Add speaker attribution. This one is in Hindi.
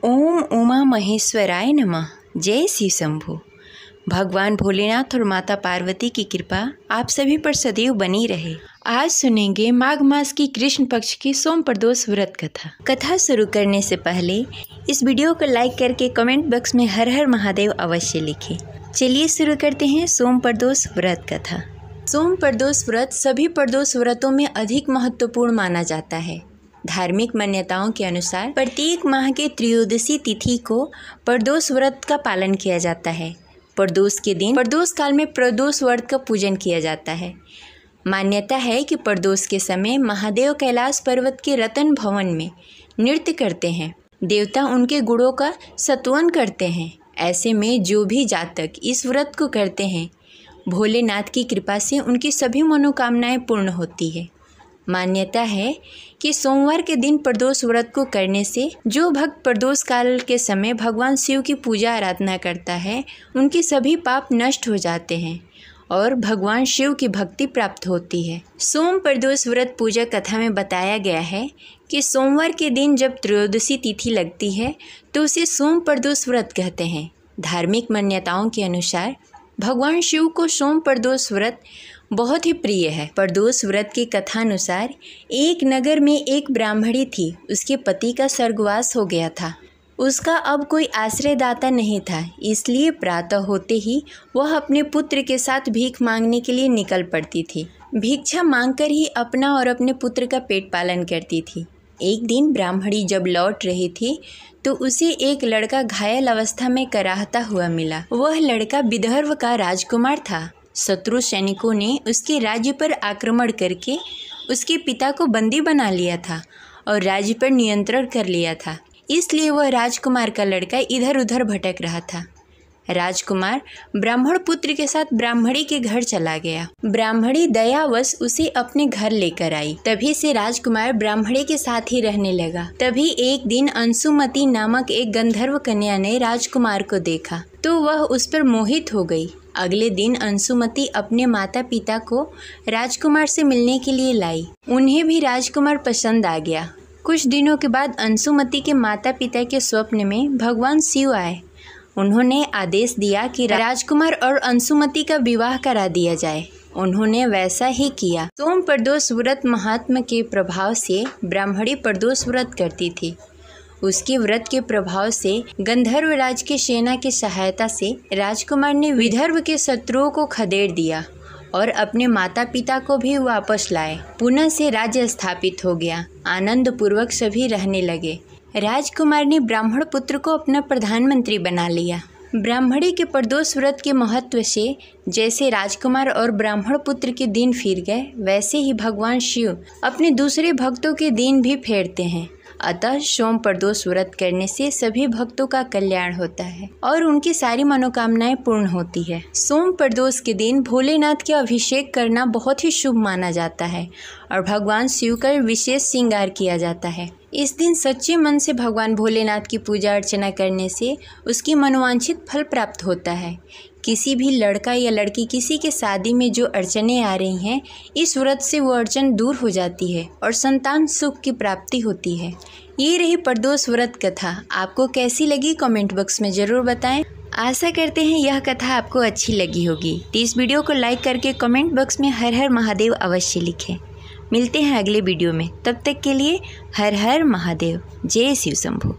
Speaker 1: ओम उमा महेश्वराय नमः। जय शिव शंभु। भगवान भोलेनाथ और माता पार्वती की कृपा आप सभी पर सदैव बनी रहे। आज सुनेंगे माघ मास की कृष्ण पक्ष की सोम प्रदोष व्रत कथा शुरू करने से पहले इस वीडियो को लाइक करके कमेंट बॉक्स में हर हर महादेव अवश्य लिखें। चलिए शुरू करते हैं सोम प्रदोष व्रत कथा। सोम प्रदोष व्रत सभी प्रदोष व्रतों में अधिक महत्वपूर्ण माना जाता है। धार्मिक मान्यताओं के अनुसार प्रत्येक माह के त्रयोदशी तिथि को प्रदोष व्रत का पालन किया जाता है। प्रदोष के दिन प्रदोष काल में प्रदोष व्रत का पूजन किया जाता है। मान्यता है कि प्रदोष के समय महादेव कैलाश पर्वत के रतन भवन में नृत्य करते हैं। देवता उनके गुणों का स्तवन करते हैं। ऐसे में जो भी जातक इस व्रत को करते हैं, भोलेनाथ की कृपा से उनकी सभी मनोकामनाएं पूर्ण होती है। मान्यता है कि सोमवार के दिन प्रदोष व्रत को करने से जो भक्त प्रदोष काल के समय भगवान शिव की पूजा आराधना करता है, उनके सभी पाप नष्ट हो जाते हैं और भगवान शिव की भक्ति प्राप्त होती है। सोम प्रदोष व्रत पूजा कथा में बताया गया है कि सोमवार के दिन जब त्रयोदशी तिथि लगती है तो उसे सोम प्रदोष व्रत कहते हैं। धार्मिक मान्यताओं के अनुसार भगवान शिव को सोम प्रदोष व्रत बहुत ही प्रिय है। प्रदोष व्रत की कथानुसार एक नगर में एक ब्राह्मणी थी। उसके पति का स्वर्गवास हो गया था। उसका अब कोई आश्रयदाता नहीं था, इसलिए प्रातः होते ही वह अपने पुत्र के साथ भीख मांगने के लिए निकल पड़ती थी। भिक्षा मांगकर ही अपना और अपने पुत्र का पेट पालन करती थी। एक दिन ब्राह्मणी जब लौट रही थी तो उसे एक लड़का घायल अवस्था में कराहता हुआ मिला। वह लड़का विदर्भ का राजकुमार था। शत्रु सैनिकों ने उसके राज्य पर आक्रमण करके उसके पिता को बंदी बना लिया था और राज्य पर नियंत्रण कर लिया था। इसलिए वह राजकुमार का लड़का इधर उधर भटक रहा था। राजकुमार ब्राह्मण पुत्र के साथ ब्राह्मणी के घर चला गया। ब्राह्मणी दयावश उसे अपने घर लेकर आई। तभी से राजकुमार ब्राह्मणी के साथ ही रहने लगा। तभी एक दिन अंशुमती नामक एक गंधर्व कन्या ने राजकुमार को देखा तो वह उस पर मोहित हो गई। अगले दिन अंशुमती अपने माता पिता को राजकुमार से मिलने के लिए लाई। उन्हें भी राजकुमार पसंद आ गया। कुछ दिनों के बाद अंशुमती के माता पिता के स्वप्न में भगवान शिव आए। उन्होंने आदेश दिया कि राजकुमार और अंशुमती का विवाह करा दिया जाए। उन्होंने वैसा ही किया। सोम प्रदोष व्रत महात्मा के प्रभाव से ब्राह्मणी प्रदोष व्रत करती थी। उसके व्रत के प्रभाव से गंधर्व राज की सेना की सहायता से राजकुमार ने विदर्भ के शत्रुओं को खदेड़ दिया और अपने माता पिता को भी वापस लाए। पुनः से राज्य स्थापित हो गया। आनंद पूर्वक सभी रहने लगे। राजकुमार ने ब्राह्मण पुत्र को अपना प्रधानमंत्री बना लिया। ब्राह्मणी के प्रदोष व्रत के महत्व से जैसे राजकुमार और ब्राह्मण पुत्र के दिन फिर गए, वैसे ही भगवान शिव अपने दूसरे भक्तों के दिन भी फेरते हैं। अतः सोम प्रदोष व्रत करने से सभी भक्तों का कल्याण होता है और उनकी सारी मनोकामनाएं पूर्ण होती है। सोम प्रदोष के दिन भोलेनाथ के अभिषेक करना बहुत ही शुभ माना जाता है और भगवान शिव का विशेष श्रृंगार किया जाता है। इस दिन सच्चे मन से भगवान भोलेनाथ की पूजा अर्चना करने से उसकी मनोवांछित फल प्राप्त होता है। किसी भी लड़का या लड़की किसी के शादी में जो अड़चनें आ रही हैं, इस व्रत से वो अड़चन दूर हो जाती है और संतान सुख की प्राप्ति होती है। ये रही प्रदोष व्रत कथा। आपको कैसी लगी कमेंट बॉक्स में ज़रूर बताएं। आशा करते हैं यह कथा आपको अच्छी लगी होगी। तो इस वीडियो को लाइक करके कमेंट बॉक्स में हर हर महादेव अवश्य लिखें। मिलते हैं अगले वीडियो में। तब तक के लिए हर हर महादेव। जय शिव शंभु।